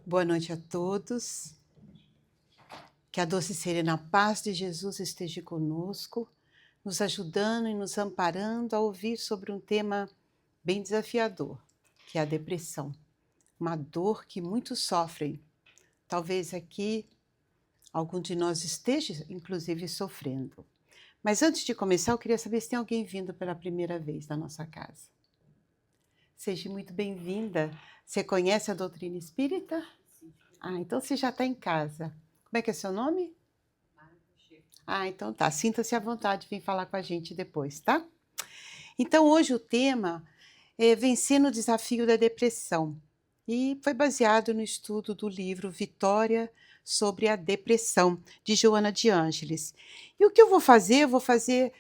Boa noite a todos. Que a doce e serena paz de Jesus esteja conosco, nos ajudando e nos amparando a ouvir sobre um tema bem desafiador, que é a depressão. Uma dor que muitos sofrem. Talvez aqui algum de nós esteja, inclusive, sofrendo. Mas antes de começar, eu queria saber se tem alguém vindo pela primeira vez na nossa casa. Seja muito bem-vinda. Você conhece a doutrina espírita? Então você já está em casa. Como é que é seu nome? Então tá. Sinta-se à vontade de vir falar com a gente depois, tá? Então hoje o tema é Vencendo o Desafio da Depressão. E foi baseado no estudo do livro Vitória sobre a Depressão, de Joana de Ângeles. E o que eu vou fazer? Eu vou fazer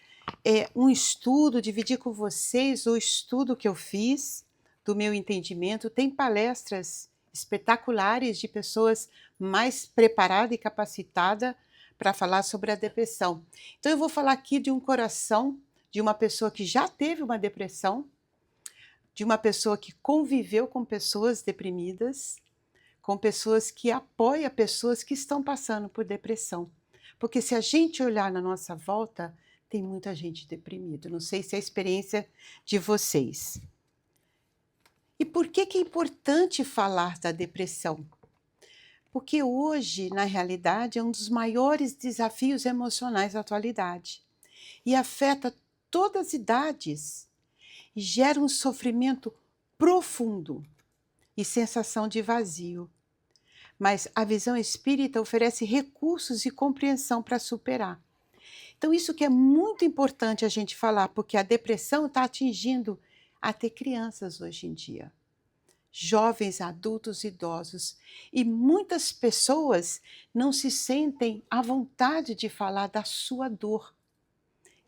um estudo, dividir com vocês o estudo que eu fiz, do meu entendimento. Tem palestras espetaculares de pessoas mais preparadas e capacitadas para falar sobre a depressão. Então eu vou falar aqui de um coração de uma pessoa que já teve uma depressão, de uma pessoa que conviveu com pessoas deprimidas, com pessoas que apoiam pessoas que estão passando por depressão. Porque se a gente olhar na nossa volta, tem muita gente deprimida. Não sei se é a experiência de vocês. E por que é importante falar da depressão? Porque hoje, na realidade, é um dos maiores desafios emocionais da atualidade. E afeta todas as idades. E gera um sofrimento profundo e sensação de vazio. Mas a visão espírita oferece recursos e compreensão para superar. Então isso que é muito importante a gente falar, porque a depressão está atingindo até crianças hoje em dia. Jovens, adultos, idosos. E muitas pessoas não se sentem à vontade de falar da sua dor.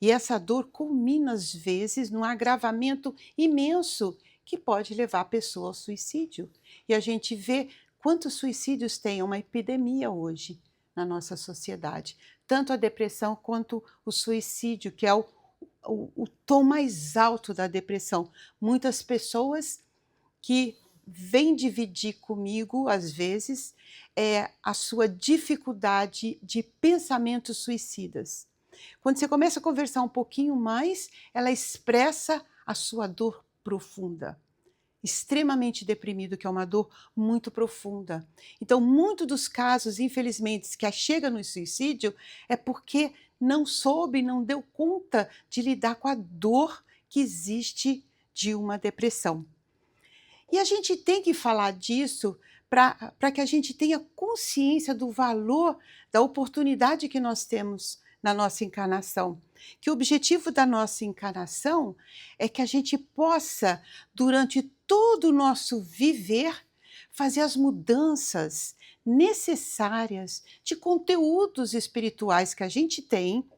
E essa dor culmina, às vezes, num agravamento imenso que pode levar a pessoa ao suicídio. E a gente vê quantos suicídios tem, uma epidemia hoje na nossa sociedade. Tanto a depressão quanto o suicídio, que é o tom mais alto da depressão. Muitas pessoas que vêm dividir comigo, às vezes, a sua dificuldade de pensamentos suicidas. Quando você começa a conversar um pouquinho mais, ela expressa a sua dor profunda. Extremamente deprimido, que é uma dor muito profunda. Então, muitos dos casos, infelizmente, que chega no suicídio é porque não soube, não deu conta de lidar com a dor que existe de uma depressão. E a gente tem que falar disso para que a gente tenha consciência do valor, da oportunidade que nós temos na nossa encarnação. Que o objetivo da nossa encarnação é que a gente possa, durante todo o nosso viver, fazer as mudanças necessárias de conteúdos espirituais que a gente tem,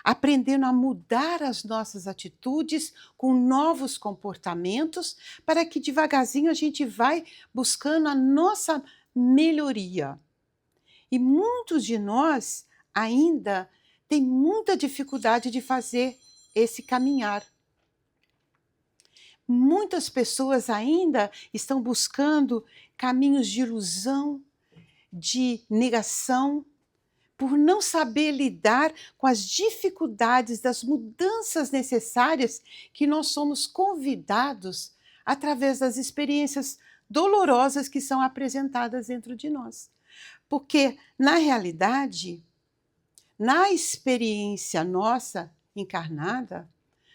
aprendendo a mudar as nossas atitudes com novos comportamentos, para que devagarzinho a gente vai buscando a nossa melhoria. E muitos de nós ainda têm muita dificuldade de fazer esse caminhar. Muitas pessoas ainda estão buscando caminhos de ilusão, de negação, por não saber lidar com as dificuldades das mudanças necessárias que nós somos convidados através das experiências dolorosas que são apresentadas dentro de nós. Porque, na realidade, na experiência nossa encarnada,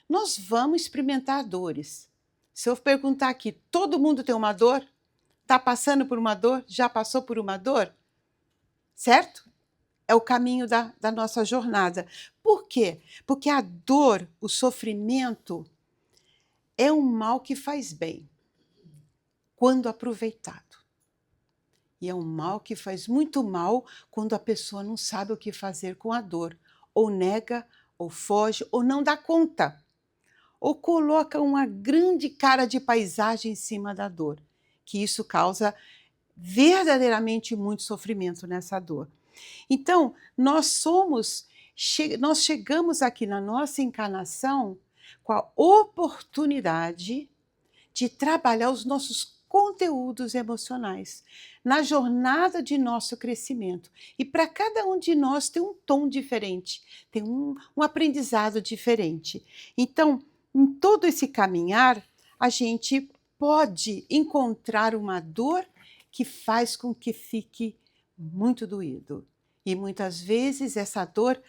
nós vamos experimentar dores. Se eu perguntar aqui, todo mundo tem uma dor? Está passando por uma dor? Já passou por uma dor? Certo? É o caminho da nossa jornada. Por quê? Porque a dor, o sofrimento, é um mal que faz bem, quando aproveitado. E é um mal que faz muito mal quando a pessoa não sabe o que fazer com a dor. Ou nega, ou foge, ou não dá conta. Ou coloca uma grande cara de paisagem em cima da dor. Que isso causa verdadeiramente muito sofrimento nessa dor. Então, nós chegamos aqui na nossa encarnação com a oportunidade de trabalhar os nossos conteúdos emocionais na jornada de nosso crescimento. E para cada um de nós tem um tom diferente, tem um aprendizado diferente. Então, em todo esse caminhar, a gente pode encontrar uma dor que faz com que fique muito doído. E muitas vezes essa dor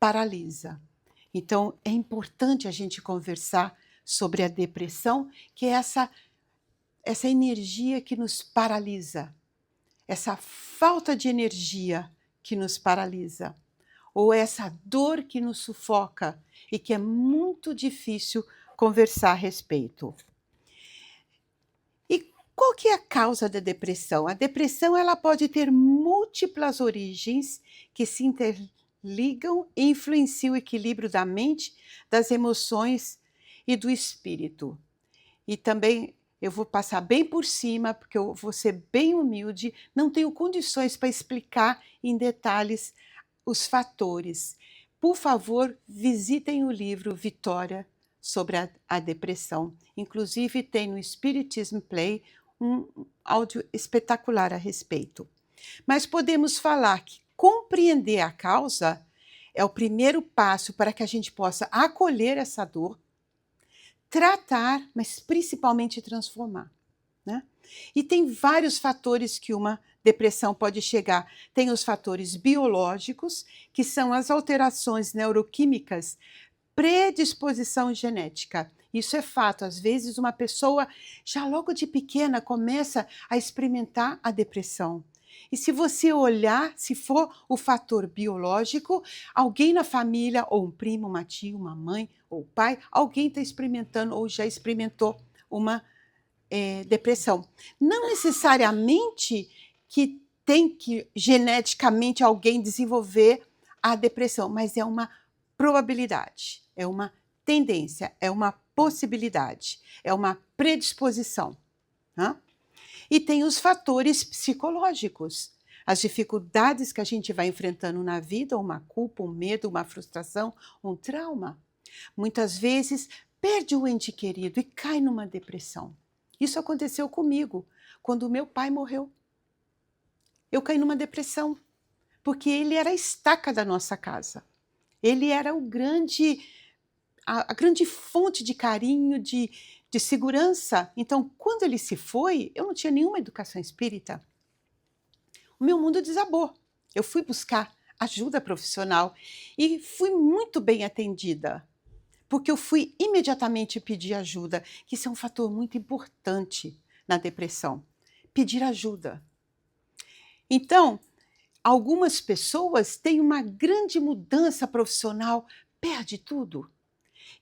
paralisa. Então, é importante a gente conversar sobre a depressão, que é essa energia que nos paralisa, essa falta de energia que nos paralisa, ou essa dor que nos sufoca e que é muito difícil conversar a respeito. E qual que é a causa da depressão? A depressão ela pode ter múltiplas origens que se interligam e influenciam o equilíbrio da mente, das emoções e do espírito. E também eu vou passar bem por cima, porque eu vou ser bem humilde, não tenho condições para explicar em detalhes os fatores. Por favor, visitem o livro Vitória sobre a depressão. Inclusive tem no Spiritism Play um áudio espetacular a respeito. Mas podemos falar que compreender a causa é o primeiro passo para que a gente possa acolher essa dor, tratar, mas principalmente transformar, né? E tem vários fatores que uma depressão pode chegar. Tem os fatores biológicos, que são as alterações neuroquímicas, predisposição genética. Isso é fato. Às vezes uma pessoa já logo de pequena começa a experimentar a depressão. E se você olhar, se for o fator biológico, alguém na família, ou um primo, uma tia, uma mãe, ou pai, alguém está experimentando ou já experimentou uma depressão. Não necessariamente que tem que geneticamente alguém desenvolver a depressão, mas é uma probabilidade, é uma tendência, é uma possibilidade, é uma predisposição, né? E tem os fatores psicológicos, as dificuldades que a gente vai enfrentando na vida, uma culpa, um medo, uma frustração, um trauma. Muitas vezes perde o ente querido e cai numa depressão. Isso aconteceu comigo, quando meu pai morreu. Eu caí numa depressão, porque ele era a estaca da nossa casa. Ele era a grande fonte de carinho, de segurança. Então, quando ele se foi, eu não tinha nenhuma educação espírita. O meu mundo desabou. Eu fui buscar ajuda profissional e fui muito bem atendida, porque eu fui imediatamente pedir ajuda, que isso é um fator muito importante na depressão. Pedir ajuda. Então, algumas pessoas têm uma grande mudança profissional, perde tudo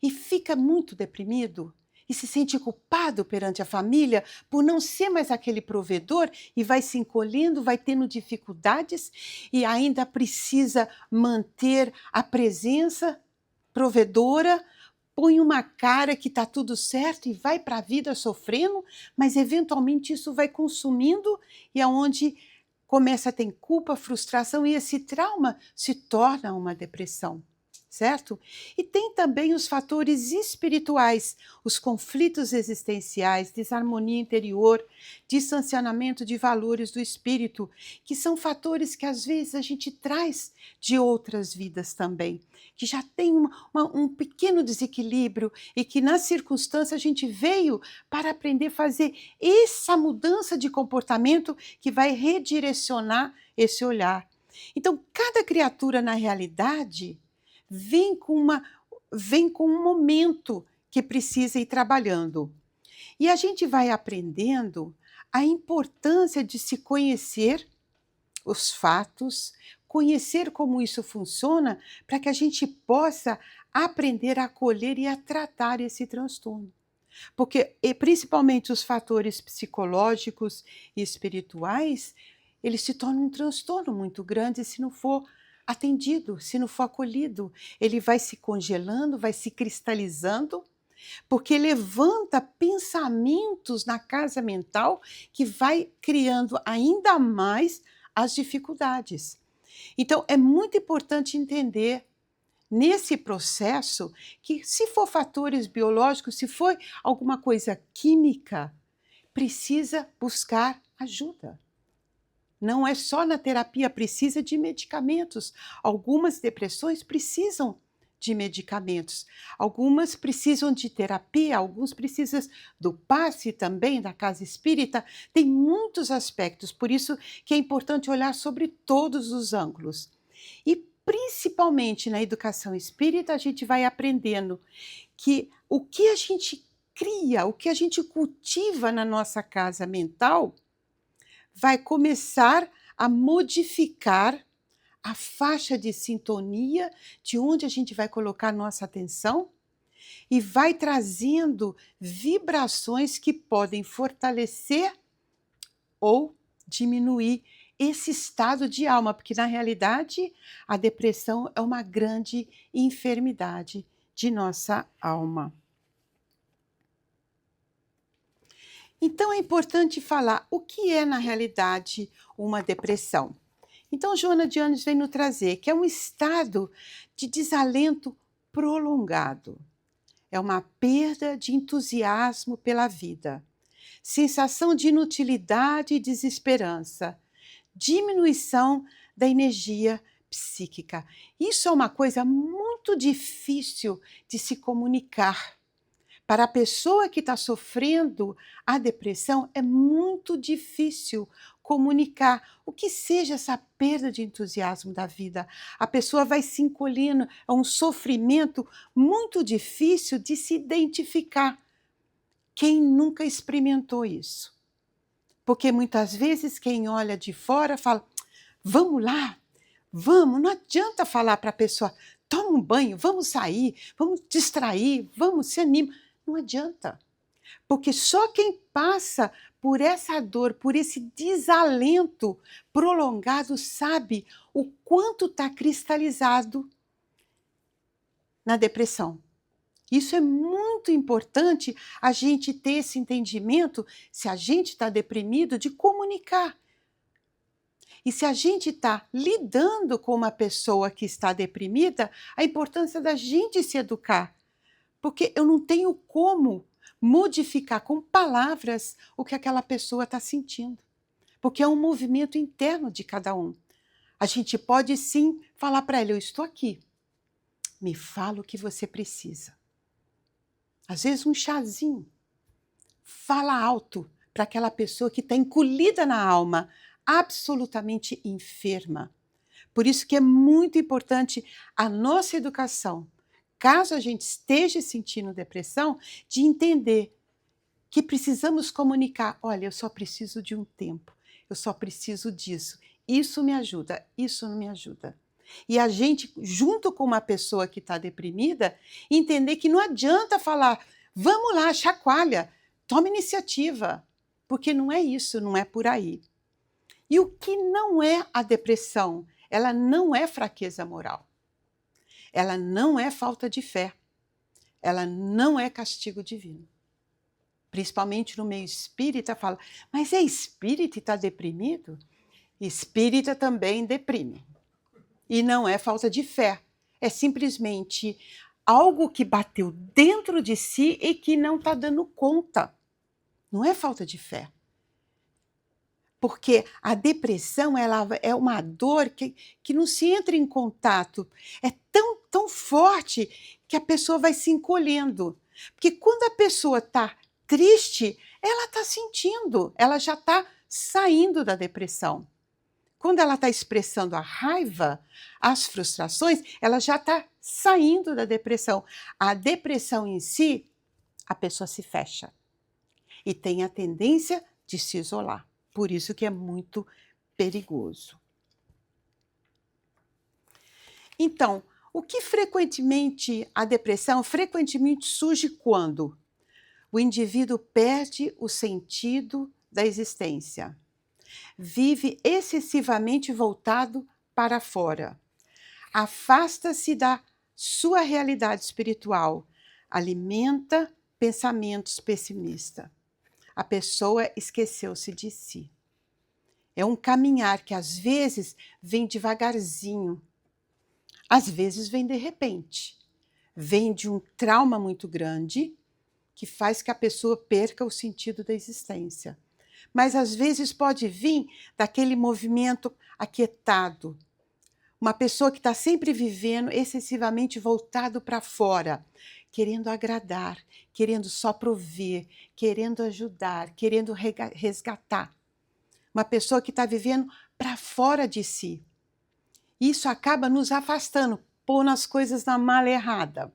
e fica muito deprimido e se sente culpado perante a família por não ser mais aquele provedor e vai se encolhendo, vai tendo dificuldades e ainda precisa manter a presença provedora, põe uma cara que está tudo certo e vai para a vida sofrendo, mas eventualmente isso vai consumindo e aonde começa a ter culpa, frustração e esse trauma se torna uma depressão, certo? E tem também os fatores espirituais, os conflitos existenciais, desarmonia interior, distanciamento de valores do espírito, que são fatores que às vezes a gente traz de outras vidas também, que já tem um pequeno desequilíbrio e que na circunstância a gente veio para aprender a fazer essa mudança de comportamento que vai redirecionar esse olhar. Então, cada criatura na realidade vem com um momento que precisa ir trabalhando. E a gente vai aprendendo a importância de se conhecer os fatos, conhecer como isso funciona, para que a gente possa aprender a acolher e a tratar esse transtorno. Porque, principalmente os fatores psicológicos e espirituais, eles se tornam um transtorno muito grande se não for atendido, se não for acolhido. Ele vai se congelando, vai se cristalizando, porque levanta pensamentos na casa mental que vai criando ainda mais as dificuldades. Então, é muito importante entender nesse processo que se for fatores biológicos, se for alguma coisa química, precisa buscar ajuda. Não é só na terapia, precisa de medicamentos. Algumas depressões precisam de medicamentos. Algumas precisam de terapia, alguns precisam do passe também, da casa espírita. Tem muitos aspectos, por isso que é importante olhar sobre todos os ângulos. E principalmente na educação espírita, a gente vai aprendendo que o que a gente cria, o que a gente cultiva na nossa casa mental, vai começar a modificar a faixa de sintonia de onde a gente vai colocar nossa atenção e vai trazendo vibrações que podem fortalecer ou diminuir esse estado de alma, porque na realidade a depressão é uma grande enfermidade de nossa alma. Então é importante falar o que é na realidade uma depressão. Então Joana de Ângeles vem nos trazer que é um estado de desalento prolongado. É uma perda de entusiasmo pela vida, sensação de inutilidade e desesperança, diminuição da energia psíquica. Isso é uma coisa muito difícil de se comunicar. Para a pessoa que está sofrendo a depressão, é muito difícil comunicar o que seja essa perda de entusiasmo da vida. A pessoa vai se encolhendo, é um sofrimento muito difícil de se identificar. Quem nunca experimentou isso? Porque muitas vezes quem olha de fora fala, vamos lá, vamos, não adianta falar para a pessoa, toma um banho, vamos sair, vamos distrair, vamos, se anima. Não adianta, porque só quem passa por essa dor, por esse desalento prolongado, sabe o quanto está cristalizado na depressão. Isso é muito importante a gente ter esse entendimento, se a gente está deprimido, de comunicar. E se a gente está lidando com uma pessoa que está deprimida, a importância da gente se educar. Porque eu não tenho como modificar com palavras o que aquela pessoa está sentindo. Porque é um movimento interno de cada um. A gente pode sim falar para ela, eu estou aqui. Me fala o que você precisa. Às vezes um chazinho. Fala alto para aquela pessoa que está encolhida na alma, absolutamente enferma. Por isso que é muito importante a nossa educação. Caso a gente esteja sentindo depressão, de entender que precisamos comunicar, olha, eu só preciso de um tempo, eu só preciso disso, isso me ajuda, isso não me ajuda. E a gente, junto com uma pessoa que está deprimida, entender que não adianta falar, vamos lá, chacoalha, toma iniciativa, porque não é isso, não é por aí. E o que não é a depressão? Ela não é fraqueza moral. Ela não é falta de fé. Ela não é castigo divino. Principalmente no meio espírita, fala, mas é espírita e está deprimido? Espírita também deprime. E não é falta de fé. É simplesmente algo que bateu dentro de si e que não está dando conta. Não é falta de fé. Porque a depressão ela é uma dor que não se entra em contato. É tão forte que a pessoa vai se encolhendo. Porque quando a pessoa está triste, ela está sentindo, ela já está saindo da depressão. Quando ela está expressando a raiva, as frustrações, ela já está saindo da depressão. A depressão em si, a pessoa se fecha. E tem a tendência de se isolar. Por isso que é muito perigoso. Então, o que a depressão frequentemente surge quando o indivíduo perde o sentido da existência, vive excessivamente voltado para fora, afasta-se da sua realidade espiritual, alimenta pensamentos pessimistas. A pessoa esqueceu-se de si. É um caminhar que às vezes vem devagarzinho, às vezes vem de repente. Vem de um trauma muito grande, que faz que a pessoa perca o sentido da existência. Mas às vezes pode vir daquele movimento aquietado. Uma pessoa que está sempre vivendo excessivamente voltado para fora, querendo agradar, querendo só prover, querendo ajudar, querendo resgatar. Uma pessoa que está vivendo para fora de si. Isso acaba nos afastando, pondo as coisas na mala errada.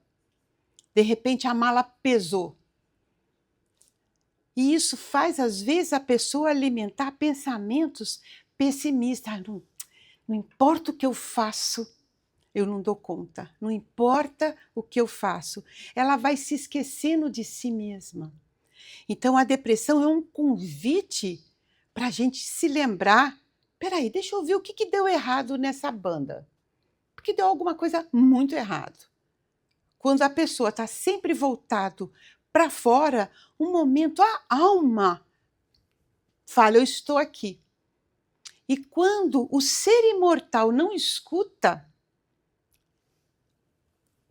De repente a mala pesou. E isso faz, às vezes, a pessoa alimentar pensamentos pessimistas. Não importa o que eu faço, eu não dou conta. Não importa o que eu faço. Ela vai se esquecendo de si mesma. Então, a depressão é um convite para a gente se lembrar. Peraí, deixa eu ver o que deu errado nessa banda. Porque deu alguma coisa muito errado. Quando a pessoa está sempre voltado para fora, um momento a alma fala, eu estou aqui. E quando o ser imortal não escuta,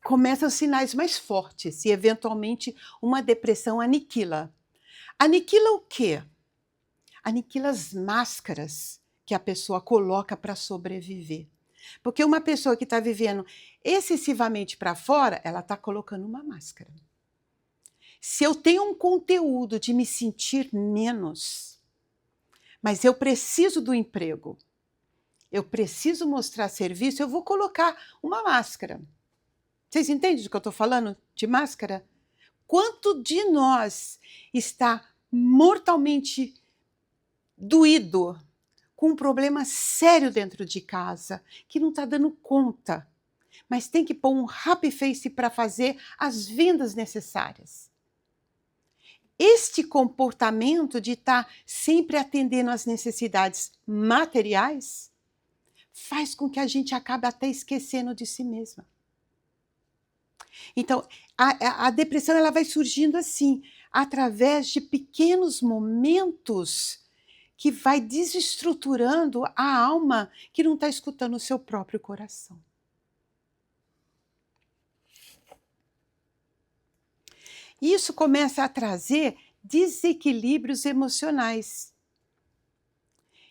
começam os sinais mais fortes e, eventualmente, uma depressão aniquila. Aniquila o quê? Aniquila as máscaras que a pessoa coloca para sobreviver. Porque uma pessoa que está vivendo excessivamente para fora, ela está colocando uma máscara. Se eu tenho um conteúdo de me sentir menos, mas eu preciso do emprego, eu preciso mostrar serviço, eu vou colocar uma máscara. Vocês entendem do que eu estou falando de máscara? Quanto de nós está mortalmente doído, com um problema sério dentro de casa, que não está dando conta, mas tem que pôr um happy face para fazer as vendas necessárias. Este comportamento de estar sempre atendendo às necessidades materiais faz com que a gente acabe até esquecendo de si mesma. Então, a depressão ela vai surgindo assim, através de pequenos momentos que vai desestruturando a alma que não está escutando o seu próprio coração. Isso começa a trazer desequilíbrios emocionais.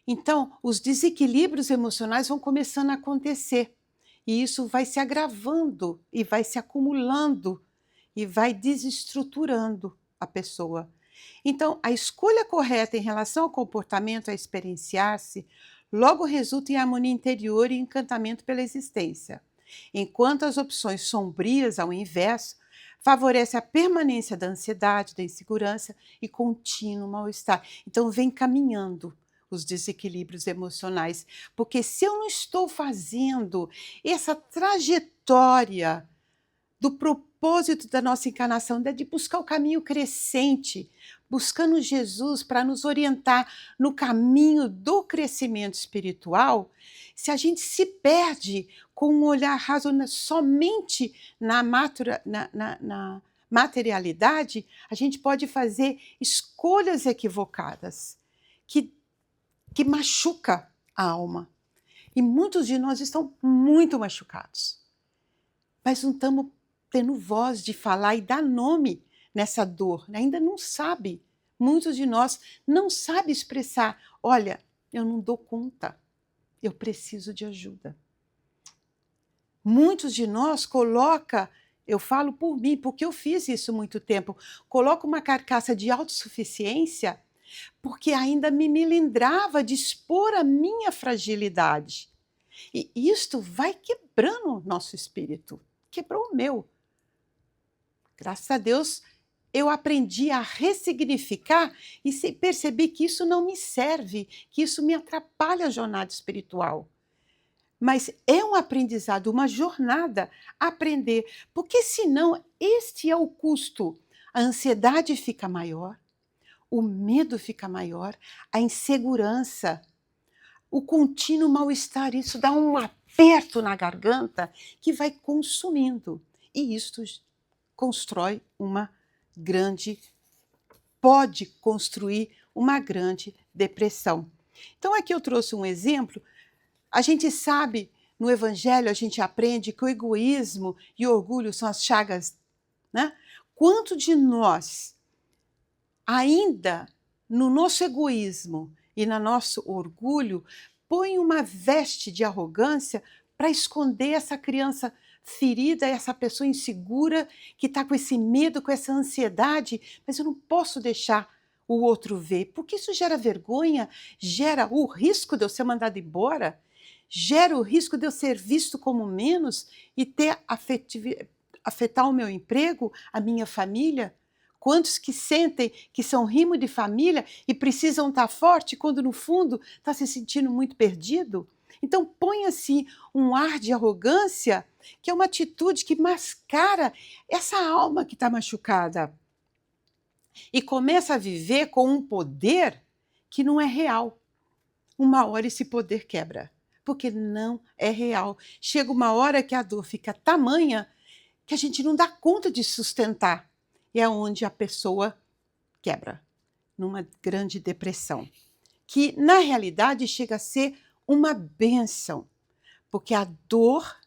Então, os desequilíbrios emocionais vão começando a acontecer. E isso vai se agravando e vai se acumulando e vai desestruturando a pessoa. Então, a escolha correta em relação ao comportamento a experienciar-se logo resulta em harmonia interior e encantamento pela existência. Enquanto as opções sombrias, ao inverso, favorece a permanência da ansiedade, da insegurança e contínuo mal-estar. Então, vem caminhando os desequilíbrios emocionais, porque se eu não estou fazendo essa trajetória do propósito da nossa encarnação, de buscar o caminho crescente, buscando Jesus para nos orientar no caminho do crescimento espiritual, se a gente se perde com um olhar racional somente na materialidade, a gente pode fazer escolhas equivocadas, que machuca a alma. E muitos de nós estão muito machucados. Mas não estamos tendo voz de falar e dar nome nessa dor. Ainda não sabe. Muitos de nós não sabem expressar. Olha, eu não dou conta. Eu preciso de ajuda. Muitos de nós colocam, eu falo por mim, porque eu fiz isso muito tempo, coloco uma carcaça de autossuficiência porque ainda me melindrava de expor a minha fragilidade. E isto vai quebrando o nosso espírito, quebrou o meu. Graças a Deus, eu aprendi a ressignificar e percebi que isso não me serve, que isso me atrapalha a jornada espiritual. Mas é um aprendizado, uma jornada a aprender, porque senão este é o custo. A ansiedade fica maior, o medo fica maior, a insegurança, o contínuo mal-estar, isso dá um aperto na garganta que vai consumindo. E isto pode construir uma grande depressão. Então aqui eu trouxe um exemplo. A gente sabe, no Evangelho a gente aprende que o egoísmo e o orgulho são as chagas, né? Quanto de nós ainda no nosso egoísmo e no nosso orgulho, põe uma veste de arrogância para esconder essa criança ferida, essa pessoa insegura, que está com esse medo, com essa ansiedade, mas eu não posso deixar o outro ver, porque isso gera vergonha, gera o risco de eu ser mandado embora, gera o risco de eu ser visto como menos e ter afetar o meu emprego, a minha família. Quantos que sentem que são rimo de família e precisam estar forte quando no fundo está se sentindo muito perdido? Então põe assim um ar de arrogância, que é uma atitude que mascara essa alma que está machucada. E começa a viver com um poder que não é real. Uma hora esse poder quebra, porque não é real. Chega uma hora que a dor fica tamanha que a gente não dá conta de sustentar. E é onde a pessoa quebra, numa grande depressão, que na realidade chega a ser uma bênção, porque a dor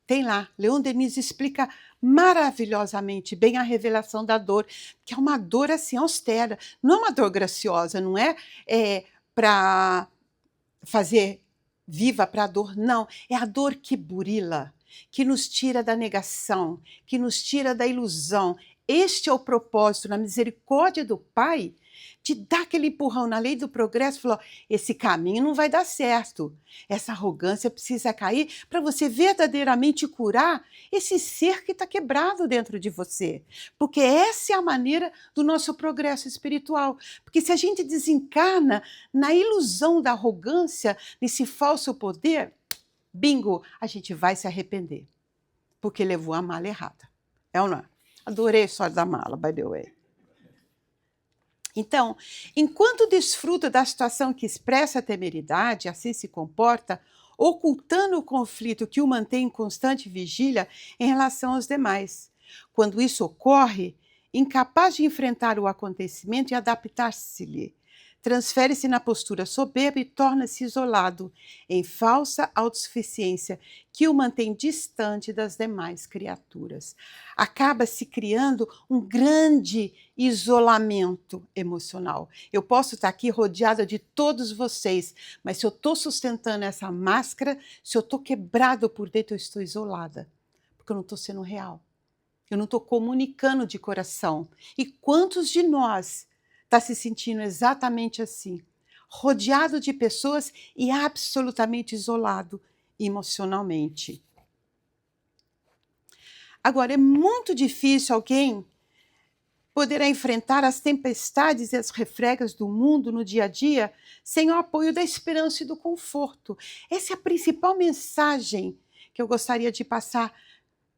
tem lá. Leon Denis explica maravilhosamente bem a revelação da dor, que é uma dor assim austera, não é uma dor graciosa, não é, para fazer viva para a dor, não, é a dor que burila, que nos tira da negação, que nos tira da ilusão. Este é o propósito, na misericórdia do Pai, de dar aquele empurrão na lei do progresso, falou, esse caminho não vai dar certo, essa arrogância precisa cair para você verdadeiramente curar esse ser que está quebrado dentro de você, porque essa é a maneira do nosso progresso espiritual, porque se a gente desencarna na ilusão da arrogância, nesse falso poder, bingo, a gente vai se arrepender, porque levou a mala errada, é ou não é? Adorei a história da mala, by the way. Então, enquanto desfruta da situação que expressa a temeridade, assim se comporta, ocultando o conflito que o mantém em constante vigília em relação aos demais. Quando isso ocorre, incapaz de enfrentar o acontecimento e adaptar-se-lhe, transfere-se na postura soberba e torna-se isolado, em falsa autossuficiência, que o mantém distante das demais criaturas. Acaba se criando um grande isolamento emocional. Eu posso estar aqui rodeada de todos vocês, mas se eu estou sustentando essa máscara, se eu estou quebrado por dentro, eu estou isolada, porque eu não estou sendo real. Eu não estou comunicando de coração. E quantos de nós está se sentindo exatamente assim, rodeado de pessoas e absolutamente isolado emocionalmente? Agora, é muito difícil alguém poder enfrentar as tempestades e as refregas do mundo no dia a dia sem o apoio da esperança e do conforto. Essa é a principal mensagem que eu gostaria de passar,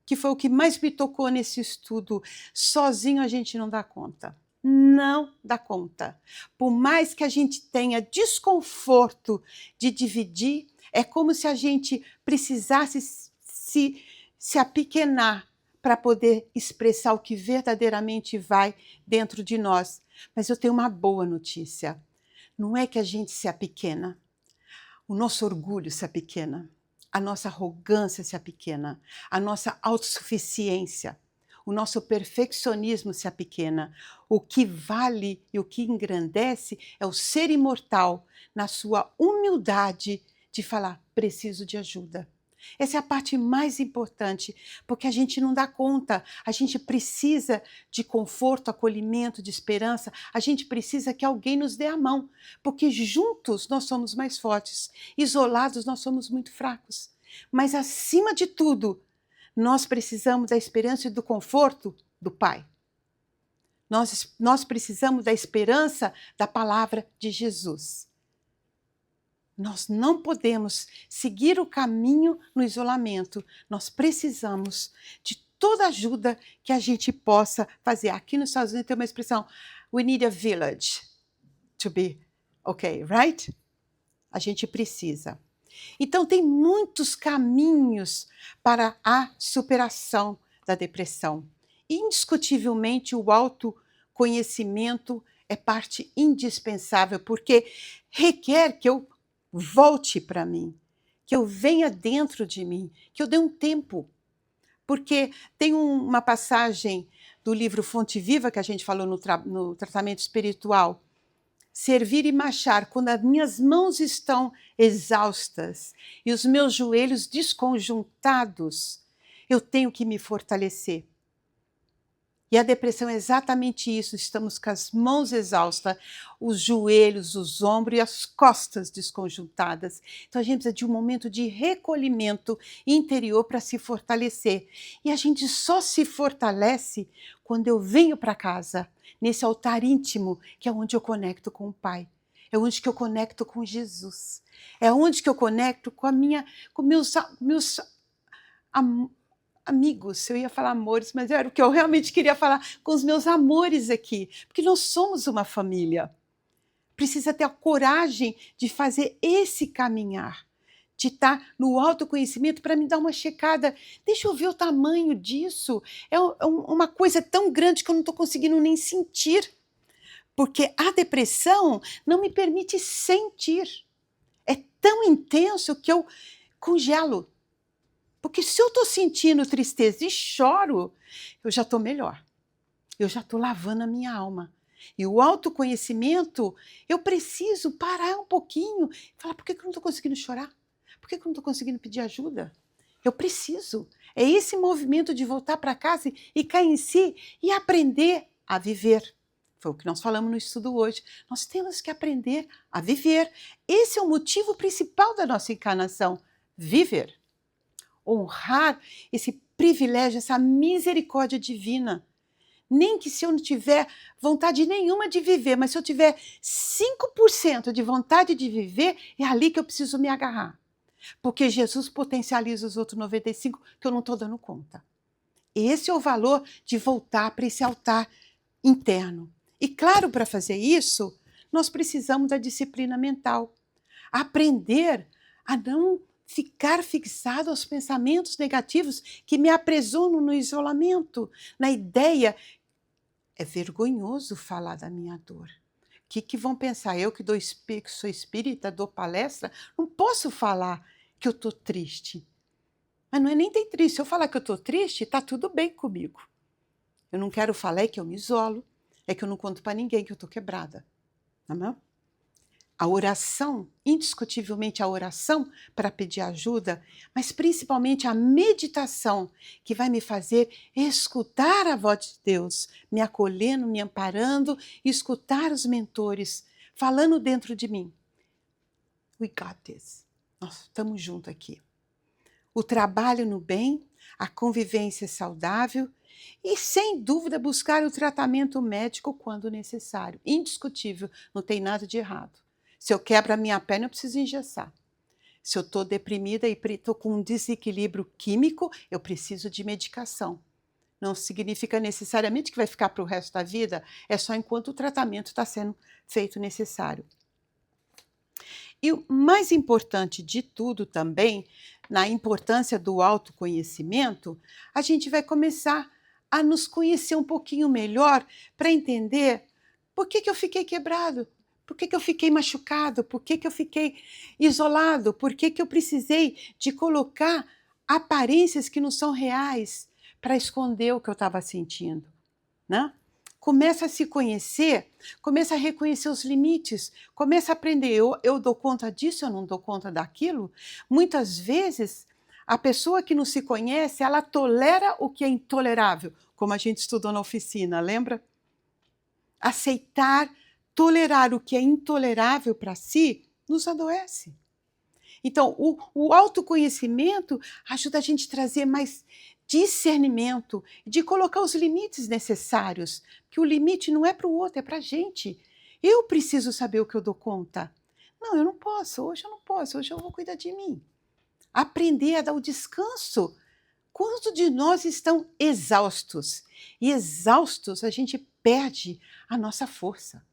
que foi o que mais me tocou nesse estudo. Sozinho a gente não dá conta. Não dá conta. Por mais que a gente tenha desconforto de dividir, é como se a gente precisasse se apequenar para poder expressar o que verdadeiramente vai dentro de nós. Mas eu tenho uma boa notícia. Não é que a gente se apequena, o nosso orgulho se apequena, a nossa arrogância se apequena, a nossa autossuficiência, o nosso perfeccionismo se apequena. O que vale e o que engrandece é o ser imortal na sua humildade de falar, preciso de ajuda. Essa é a parte mais importante, porque a gente não dá conta, a gente precisa de conforto, acolhimento, de esperança, a gente precisa que alguém nos dê a mão, porque juntos nós somos mais fortes, isolados nós somos muito fracos. Mas acima de tudo, nós precisamos da esperança e do conforto do Pai. Nós precisamos da esperança da palavra de Jesus. Nós não podemos seguir o caminho no isolamento. Nós precisamos de toda ajuda que a gente possa fazer. Aqui nos Estados Unidos tem uma expressão, we need a village to be okay, right? A gente precisa. Então, tem muitos caminhos para a superação da depressão. Indiscutivelmente, o autoconhecimento é parte indispensável, porque requer que eu volte para mim, que eu venha dentro de mim, que eu dê um tempo. Porque tem uma passagem do livro Fonte Viva, que a gente falou no tratamento espiritual, servir e marchar, quando as minhas mãos estão exaustas e os meus joelhos desconjuntados, eu tenho que me fortalecer. E a depressão é exatamente isso, estamos com as mãos exaustas, os joelhos, os ombros e as costas desconjuntadas. Então a gente precisa de um momento de recolhimento interior para se fortalecer. E a gente só se fortalece quando eu venho para casa, nesse altar íntimo, que é onde eu conecto com o Pai. É onde que eu conecto com Jesus. É onde que eu conecto com meus amigos, eu ia falar amores, mas era o que eu realmente queria falar, com os meus amores aqui, porque nós somos uma família. Precisa ter a coragem de fazer esse caminhar, de estar no autoconhecimento para me dar uma checada. Deixa eu ver o tamanho disso. É uma coisa tão grande que eu não estou conseguindo nem sentir, porque a depressão não me permite sentir. É tão intenso que eu congelo. Porque se eu estou sentindo tristeza e choro, eu já estou melhor. Eu já estou lavando a minha alma. E o autoconhecimento, eu preciso parar um pouquinho e falar, por que eu não estou conseguindo chorar? Por que eu não estou conseguindo pedir ajuda? Eu preciso. É esse movimento de voltar para casa e cair em si e aprender a viver. Foi o que nós falamos no estudo hoje. Nós temos que aprender a viver. Esse é o motivo principal da nossa encarnação, viver. Honrar esse privilégio, essa misericórdia divina. Nem que se eu não tiver vontade nenhuma de viver, mas se eu tiver 5% de vontade de viver, é ali que eu preciso me agarrar. Porque Jesus potencializa os outros 95% que eu não estou dando conta. Esse é o valor de voltar para esse altar interno. E claro, para fazer isso, nós precisamos da disciplina mental. Aprender a não ficar fixado aos pensamentos negativos que me aprisionam no isolamento, na ideia. É vergonhoso falar da minha dor. O que vão pensar? Eu que sou espírita, dou palestra, não posso falar que eu estou triste. Mas não é nem tão triste. Se eu falar que eu estou triste, está tudo bem comigo. Eu não quero falar é que eu me isolo, é que eu não conto para ninguém que eu estou quebrada. Não é? A oração, indiscutivelmente a oração para pedir ajuda, mas principalmente a meditação que vai me fazer escutar a voz de Deus, me acolhendo, me amparando, escutar os mentores falando dentro de mim. We got this. Nós estamos juntos aqui. O trabalho no bem, a convivência saudável e, sem dúvida, buscar o tratamento médico quando necessário. Indiscutível, não tem nada de errado. Se eu quebro a minha perna, eu preciso engessar. Se eu estou deprimida e estou com um desequilíbrio químico, eu preciso de medicação. Não significa necessariamente que vai ficar para o resto da vida, é só enquanto o tratamento está sendo feito necessário. E o mais importante de tudo também, na importância do autoconhecimento, a gente vai começar a nos conhecer um pouquinho melhor para entender por que eu fiquei quebrado. Por que eu fiquei machucado? Por que eu fiquei isolado? Por que eu precisei de colocar aparências que não são reais para esconder o que eu estava sentindo? Né? Começa a se conhecer, começa a reconhecer os limites, começa a aprender, eu dou conta disso, eu não dou conta daquilo. Muitas vezes, a pessoa que não se conhece, ela tolera o que é intolerável, como a gente estudou na oficina, lembra? Aceitar, tolerar o que é intolerável para si, nos adoece. Então, o autoconhecimento ajuda a gente a trazer mais discernimento, de colocar os limites necessários, que o limite não é para o outro, é para a gente. Eu preciso saber o que eu dou conta. Não, eu não posso, hoje eu não posso, hoje eu vou cuidar de mim. Aprender a dar o descanso. Quantos de nós estão exaustos? E exaustos, a gente perde a nossa força.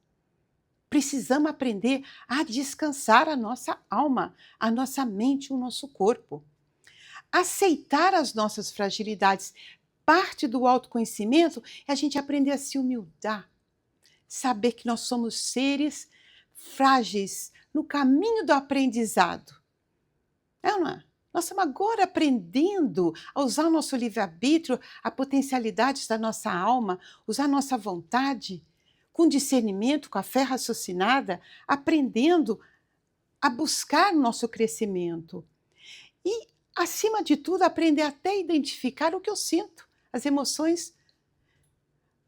Precisamos aprender a descansar a nossa alma, a nossa mente, o nosso corpo. Aceitar as nossas fragilidades. Parte do autoconhecimento é a gente aprender a se humildar. Saber que nós somos seres frágeis no caminho do aprendizado. É ou não é? Nós estamos agora aprendendo a usar o nosso livre-arbítrio, a potencialidade da nossa alma, usar a nossa vontade, com discernimento, com a fé raciocinada, aprendendo a buscar o nosso crescimento. E, acima de tudo, aprender até a identificar o que eu sinto, as emoções.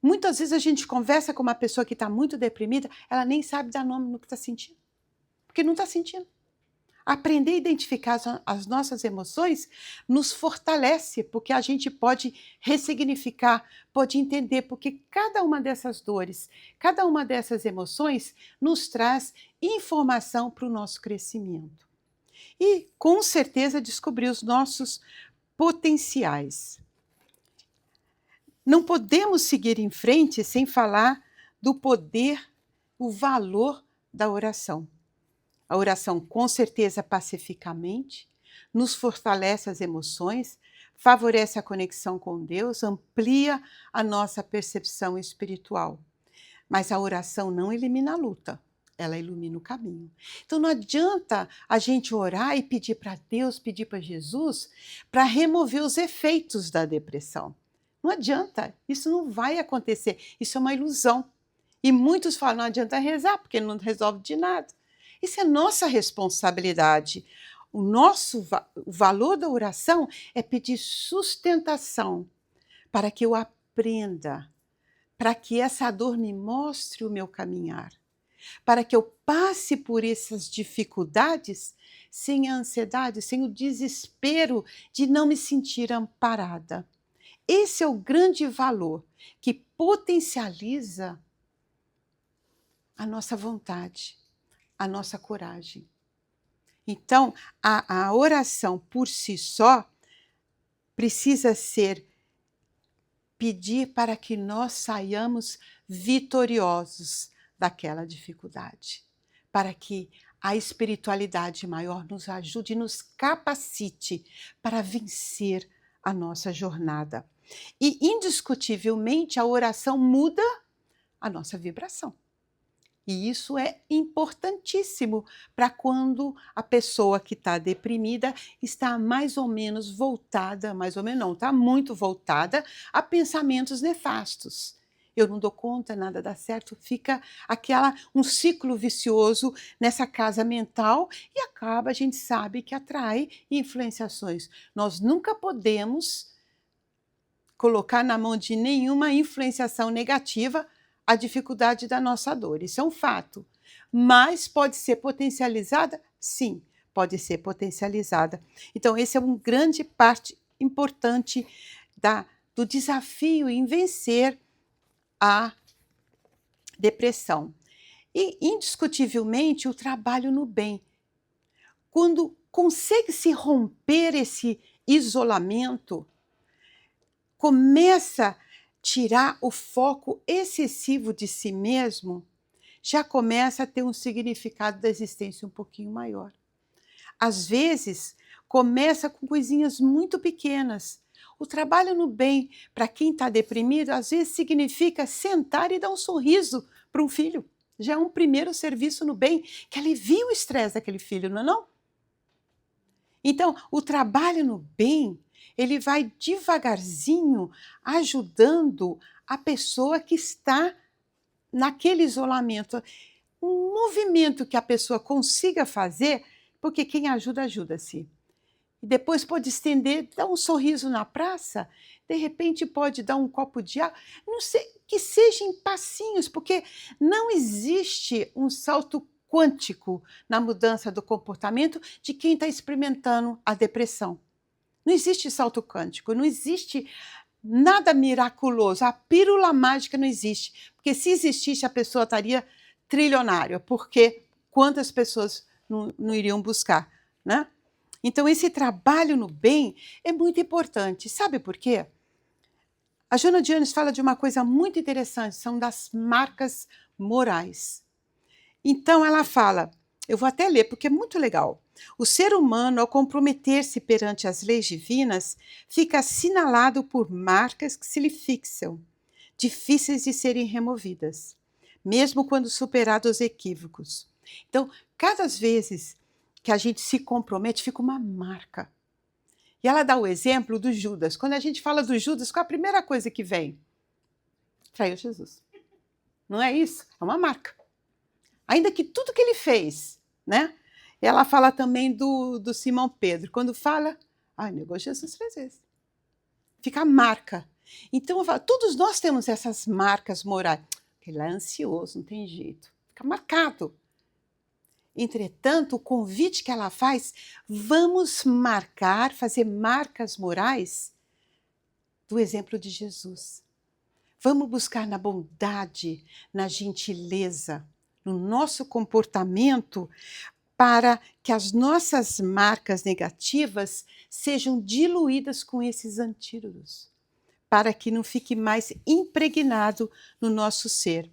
Muitas vezes a gente conversa com uma pessoa que está muito deprimida, ela nem sabe dar nome no que está sentindo, porque não está sentindo. Aprender a identificar as nossas emoções nos fortalece, porque a gente pode ressignificar, pode entender, porque cada uma dessas dores, cada uma dessas emoções nos traz informação para o nosso crescimento. E, com certeza, descobrir os nossos potenciais. Não podemos seguir em frente sem falar do poder, o valor da oração. A oração, com certeza, pacificamente, nos fortalece as emoções, favorece a conexão com Deus, amplia a nossa percepção espiritual. Mas a oração não elimina a luta, ela ilumina o caminho. Então não adianta a gente orar e pedir para Deus, pedir para Jesus, para remover os efeitos da depressão. Não adianta, isso não vai acontecer, isso é uma ilusão. E muitos falam, não adianta rezar, porque não resolve de nada. Isso é nossa responsabilidade. O valor da oração é pedir sustentação para que eu aprenda, para que essa dor me mostre o meu caminhar, para que eu passe por essas dificuldades sem a ansiedade, sem o desespero de não me sentir amparada. Esse é o grande valor que potencializa a nossa vontade, a nossa coragem. Então, a oração por si só precisa ser pedir para que nós saiamos vitoriosos daquela dificuldade, para que a espiritualidade maior nos ajude e nos capacite para vencer a nossa jornada. E, indiscutivelmente, a oração muda a nossa vibração. E isso é importantíssimo para quando a pessoa que está deprimida está mais ou menos voltada, mais ou menos não, está muito voltada a pensamentos nefastos. Eu não dou conta, nada dá certo, fica um ciclo vicioso nessa casa mental e acaba, a gente sabe que atrai influenciações. Nós nunca podemos colocar na mão de nenhuma influenciação negativa a dificuldade da nossa dor, isso é um fato. Mas pode ser potencializada? Sim, pode ser potencializada. Então, esse é uma grande parte importante do desafio em vencer a depressão. E, indiscutivelmente, o trabalho no bem. Quando consegue-se romper esse isolamento, começa a tirar o foco excessivo de si mesmo, já começa a ter um significado da existência um pouquinho maior. Às vezes, começa com coisinhas muito pequenas. O trabalho no bem, para quem está deprimido, às vezes significa sentar e dar um sorriso para um filho. Já é um primeiro serviço no bem, que alivia o estresse daquele filho, não é não? Então, o trabalho no bem, ele vai devagarzinho ajudando a pessoa que está naquele isolamento. Um movimento que a pessoa consiga fazer, porque quem ajuda, ajuda-se. E depois pode estender, dar um sorriso na praça, de repente pode dar um copo de água, não sei, que seja em passinhos, porque não existe um salto quântico na mudança do comportamento de quem está experimentando a depressão. Não existe salto quântico, não existe nada miraculoso, a pílula mágica não existe, porque se existisse a pessoa estaria trilionária, porque quantas pessoas não iriam buscar, né? Então esse trabalho no bem é muito importante, sabe por quê? A Joana de Ângeles fala de uma coisa muito interessante, são das marcas morais. Então ela fala, eu vou até ler porque é muito legal. O ser humano, ao comprometer-se perante as leis divinas, fica assinalado por marcas que se lhe fixam, difíceis de serem removidas, mesmo quando superados os equívocos. Então, cada vez que a gente se compromete, fica uma marca. E ela dá o exemplo do Judas. Quando a gente fala do Judas, qual é a primeira coisa que vem? Traiu Jesus. Não é isso? É uma marca. Ainda que tudo que ele fez, né? Ela fala também do Simão Pedro. Quando fala, negou Jesus 3 vezes. Fica a marca. Então, eu falo, todos nós temos essas marcas morais. Ele é ansioso, não tem jeito. Fica marcado. Entretanto, o convite que ela faz, vamos marcar, fazer marcas morais do exemplo de Jesus. Vamos buscar na bondade, na gentileza, no nosso comportamento, para que as nossas marcas negativas sejam diluídas com esses antídotos, para que não fique mais impregnado no nosso ser.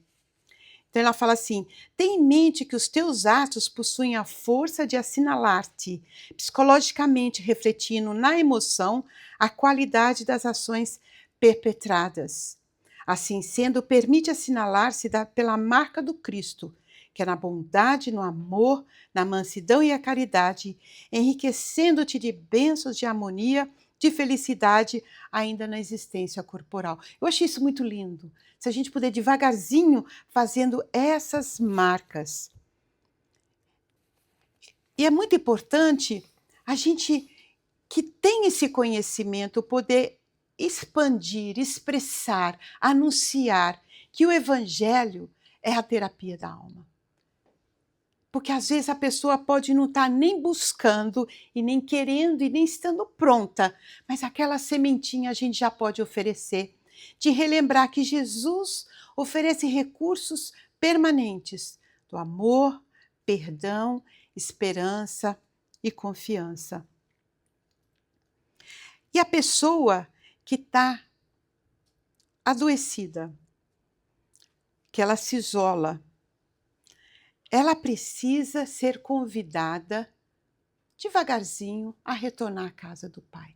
Então ela fala assim: tem em mente que os teus atos possuem a força de assinalar-te, psicologicamente refletindo na emoção a qualidade das ações perpetradas. Assim sendo, permite assinalar-se pela marca do Cristo, que é na bondade, no amor, na mansidão e a caridade, enriquecendo-te de bênçãos de harmonia, de felicidade, ainda na existência corporal. Eu achei isso muito lindo. Se a gente puder devagarzinho fazendo essas marcas. E é muito importante a gente que tem esse conhecimento poder expandir, expressar, anunciar que o Evangelho é a terapia da alma. Porque às vezes a pessoa pode não estar nem buscando, e nem querendo, e nem estando pronta, mas aquela sementinha a gente já pode oferecer, de relembrar que Jesus oferece recursos permanentes do amor, perdão, esperança e confiança. E a pessoa que está adoecida, que ela se isola, ela precisa ser convidada devagarzinho a retornar à casa do Pai.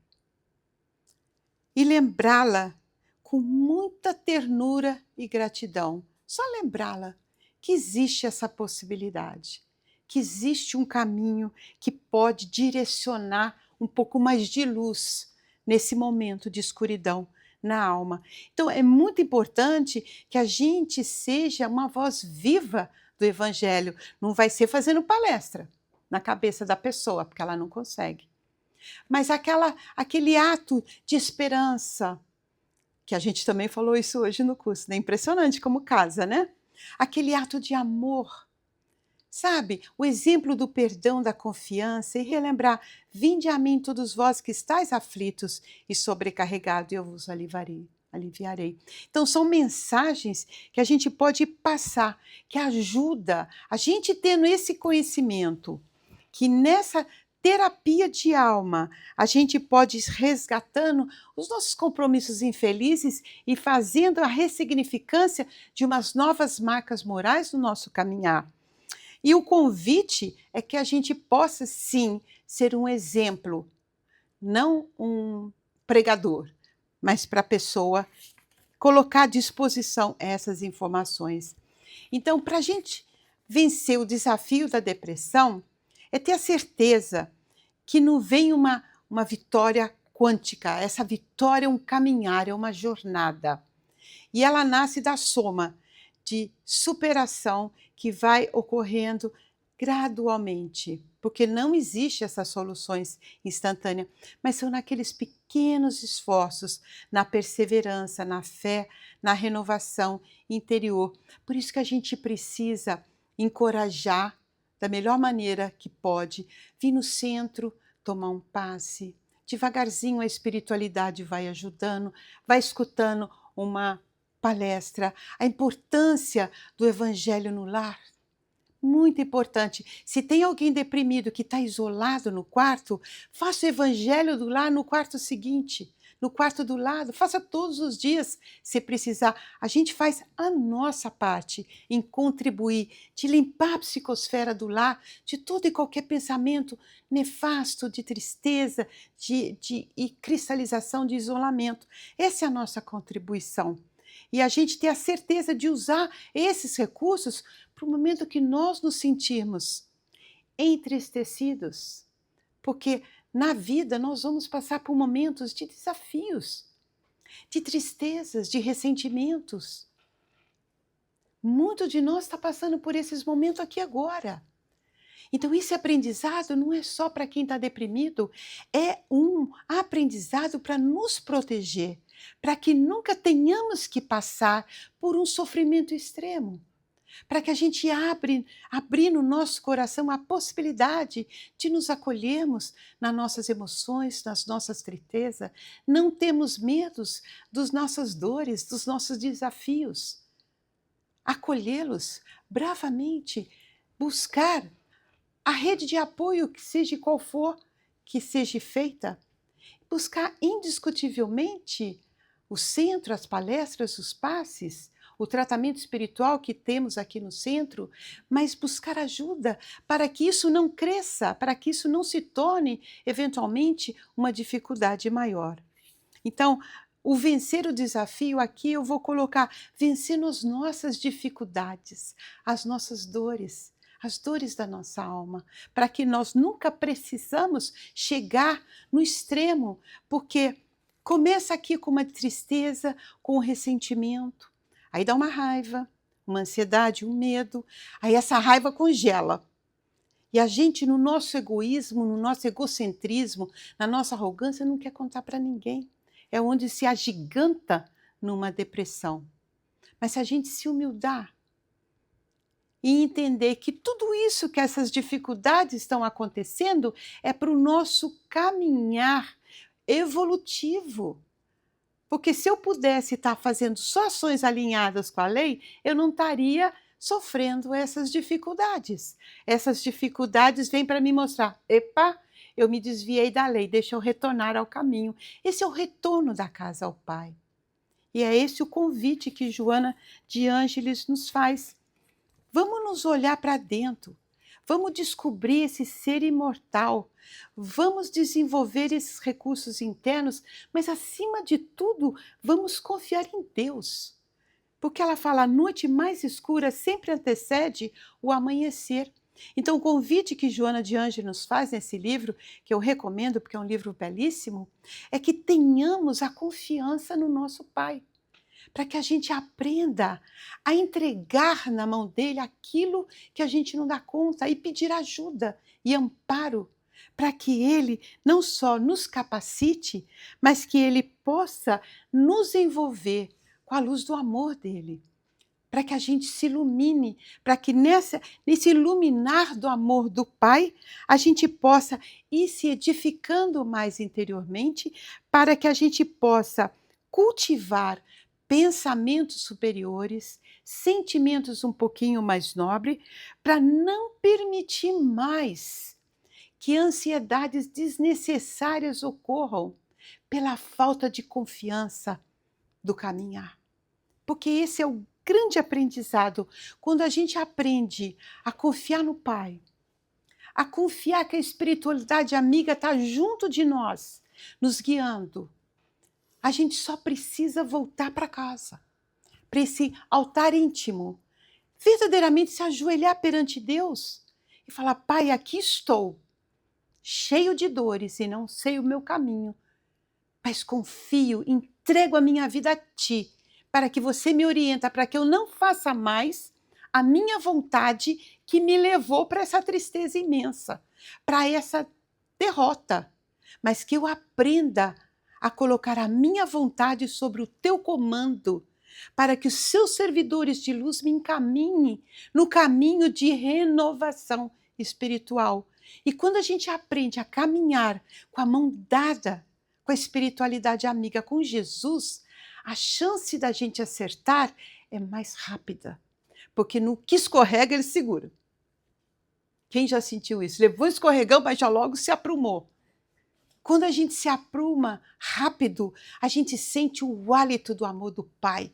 E lembrá-la com muita ternura e gratidão. Só lembrá-la que existe essa possibilidade, que existe um caminho que pode direcionar um pouco mais de luz nesse momento de escuridão na alma. Então é muito importante que a gente seja uma voz viva do Evangelho. Não vai ser fazendo palestra na cabeça da pessoa, porque ela não consegue. Mas aquele ato de esperança, que a gente também falou isso hoje no curso, né? Impressionante como casa, né? Aquele ato de amor, sabe? O exemplo do perdão, da confiança e relembrar: vinde a mim todos vós que estáis aflitos e sobrecarregados, e eu vos aliviarei. Então são mensagens que a gente pode passar, que ajuda a gente tendo esse conhecimento, que nessa terapia de alma a gente pode ir resgatando os nossos compromissos infelizes e fazendo a ressignificância de umas novas marcas morais no nosso caminhar. E o convite é que a gente possa, sim, ser um exemplo, não um pregador, mas para a pessoa colocar à disposição essas informações. Então, para a gente vencer o desafio da depressão, é ter a certeza que não vem uma vitória quântica. Essa vitória é um caminhar, é uma jornada. E ela nasce da soma de superação que vai ocorrendo gradualmente, porque não existe essas soluções instantâneas, mas são naqueles pequenos esforços, na perseverança, na fé, na renovação interior. Por isso que a gente precisa encorajar da melhor maneira que pode, vir no centro, tomar um passe. Devagarzinho a espiritualidade vai ajudando, vai escutando uma palestra, a importância do Evangelho no lar. Muito importante. Se tem alguém deprimido que está isolado no quarto, faça o Evangelho do lar no quarto seguinte, no quarto do lado, faça todos os dias, se precisar. A gente faz a nossa parte em contribuir, de limpar a psicosfera do lar, de todo e qualquer pensamento nefasto, de tristeza, e cristalização, de isolamento. Essa é a nossa contribuição. E a gente ter a certeza de usar esses recursos para o momento que nós nos sentirmos entristecidos, porque Na vida, nós vamos passar por momentos de desafios, de tristezas, de ressentimentos. Muito de nós está passando por esses momentos aqui agora. Então, esse aprendizado não é só para quem está deprimido, é um aprendizado para nos proteger, para que nunca tenhamos que passar por um sofrimento extremo. Para que a gente abrir no nosso coração a possibilidade de nos acolhermos nas nossas emoções, nas nossas tristezas, não temos medos das nossas dores, dos nossos desafios. Acolhê-los bravamente, buscar a rede de apoio, que seja qual for que seja feita, buscar indiscutivelmente o centro, as palestras, os passes, o tratamento espiritual que temos aqui no centro, mas buscar ajuda para que isso não cresça, para que isso não se torne, eventualmente, uma dificuldade maior. Então, o vencer o desafio aqui eu vou colocar vencendo as nossas dificuldades, as nossas dores, as dores da nossa alma, para que nós nunca precisamos chegar no extremo, porque começa aqui com uma tristeza, com um ressentimento, aí dá uma raiva, uma ansiedade, um medo, aí essa raiva congela. E a gente, no nosso egoísmo, no nosso egocentrismo, na nossa arrogância, não quer contar para ninguém. É onde se agiganta numa depressão. Mas se a gente se humildar e entender que tudo isso, que essas dificuldades estão acontecendo, é para o nosso caminhar evolutivo. Porque se eu pudesse estar fazendo só ações alinhadas com a lei, eu não estaria sofrendo essas dificuldades. Essas dificuldades vêm para me mostrar, epa, eu me desviei da lei, deixa eu retornar ao caminho. Esse é o retorno da casa ao Pai. E é esse o convite que Joana de Ângeles nos faz. Vamos nos olhar para dentro. Vamos descobrir esse ser imortal, vamos desenvolver esses recursos internos, mas acima de tudo, vamos confiar em Deus. Porque ela fala, a noite mais escura sempre antecede o amanhecer. Então, o convite que Joana de Ângeles nos faz nesse livro, que eu recomendo porque é um livro belíssimo, é que tenhamos a confiança no nosso Pai, para que a gente aprenda a entregar na mão dele aquilo que a gente não dá conta e pedir ajuda e amparo, para que ele não só nos capacite, mas que ele possa nos envolver com a luz do amor dele, para que a gente se ilumine, para que nesse iluminar do amor do Pai, a gente possa ir se edificando mais interiormente, para que a gente possa cultivar pensamentos superiores, sentimentos um pouquinho mais nobres, para não permitir mais que ansiedades desnecessárias ocorram pela falta de confiança do caminhar. Porque esse é o grande aprendizado, quando a gente aprende a confiar no Pai, a confiar que a espiritualidade amiga está junto de nós, nos guiando. A gente só precisa voltar para casa, para esse altar íntimo, verdadeiramente se ajoelhar perante Deus e falar, Pai, aqui estou, cheio de dores e não sei o meu caminho, mas confio, entrego a minha vida a Ti, para que você me orienta, para que eu não faça mais a minha vontade que me levou para essa tristeza imensa, para essa derrota, mas que eu aprenda a colocar a minha vontade sobre o teu comando, para que os seus servidores de luz me encaminhem no caminho de renovação espiritual. E quando a gente aprende a caminhar com a mão dada com a espiritualidade amiga, com Jesus, a chance da gente acertar é mais rápida, porque no que escorrega ele segura. Quem já sentiu isso? Levou escorregão, mas já logo se aprumou. Quando a gente se apruma rápido, a gente sente o hálito do amor do Pai.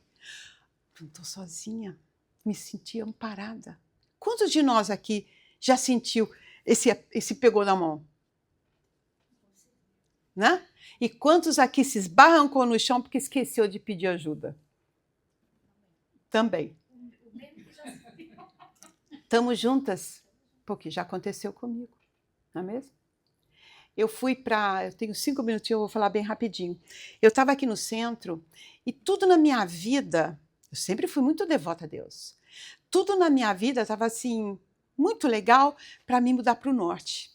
Não estou sozinha, me senti amparada. Quantos de nós aqui já sentiu esse pegou na mão? Né? E quantos aqui se esbarrancou no chão porque esqueceu de pedir ajuda? Também. Estamos juntas, porque já aconteceu comigo, não é mesmo? eu tenho 5 minutinhos, eu vou falar bem rapidinho. Eu estava aqui no centro e tudo na minha vida, eu sempre fui muito devota a Deus. Tudo na minha vida estava assim, muito legal para mim mudar para o norte.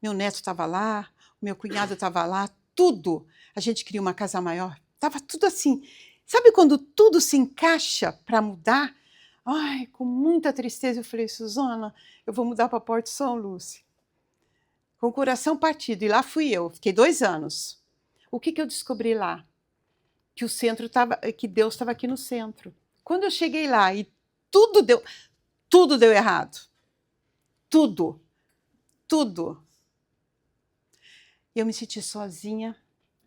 Meu neto estava lá, meu cunhado estava lá, tudo. A gente queria uma casa maior, estava tudo assim. Sabe quando tudo se encaixa para mudar? Ai, com muita tristeza eu falei, Suzana, eu vou mudar para Porto São Lúcio. Com o coração partido, e lá fui eu, fiquei 2 anos. O que eu descobri lá? Que o centro que Deus estava aqui no centro. Quando eu cheguei lá e tudo deu errado. Tudo. Eu me senti sozinha,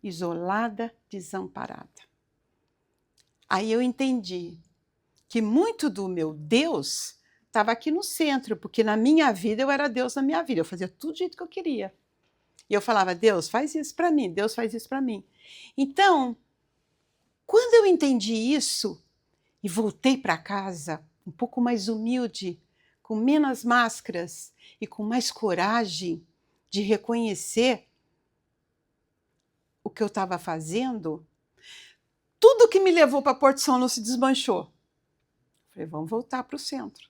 isolada, desamparada. Aí eu entendi que muito do meu Deus estava aqui no centro, porque na minha vida eu era Deus na minha vida, eu fazia tudo do jeito que eu queria. E eu falava, Deus, faz isso para mim, Deus faz isso para mim. Então, quando eu entendi isso e voltei para casa, um pouco mais humilde, com menos máscaras e com mais coragem de reconhecer o que eu estava fazendo, tudo que me levou para Porto São Lúcio desmanchou. Falei, vamos voltar para o centro.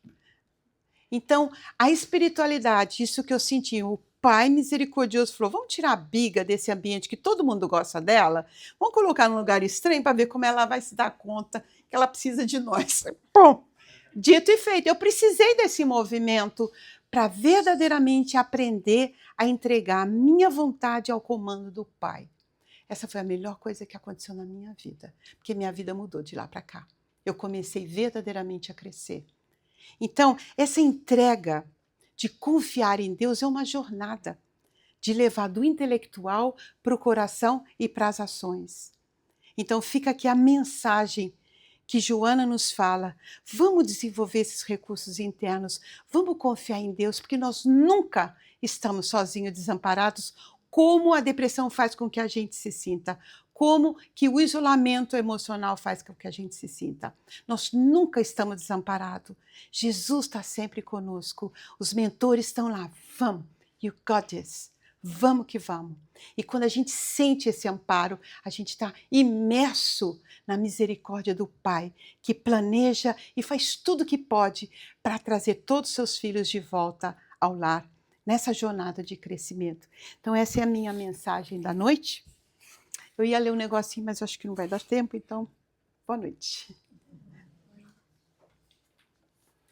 Então, a espiritualidade, isso que eu senti, o Pai misericordioso falou, vamos tirar a biga desse ambiente que todo mundo gosta dela, vamos colocar num lugar estranho para ver como ela vai se dar conta que ela precisa de nós. Bom, dito e feito, eu precisei desse movimento para verdadeiramente aprender a entregar a minha vontade ao comando do Pai. Essa foi a melhor coisa que aconteceu na minha vida, porque minha vida mudou de lá para cá. Eu comecei verdadeiramente a crescer. Então, essa entrega de confiar em Deus é uma jornada de levar do intelectual para o coração e para as ações. Então, fica aqui a mensagem que Joana nos fala. Vamos desenvolver esses recursos internos, vamos confiar em Deus, porque nós nunca estamos sozinhos, desamparados, como a depressão faz com que a gente se sinta, como que o isolamento emocional faz com que a gente se sinta. Nós nunca estamos desamparados. Jesus está sempre conosco. Os mentores estão lá. Vamos, you got this. Vamos que vamos. E quando a gente sente esse amparo, a gente está imerso na misericórdia do Pai, que planeja e faz tudo o que pode para trazer todos os seus filhos de volta ao lar, nessa jornada de crescimento. Então essa é a minha mensagem da noite. Eu ia ler um negocinho, mas acho que não vai dar tempo, então boa noite.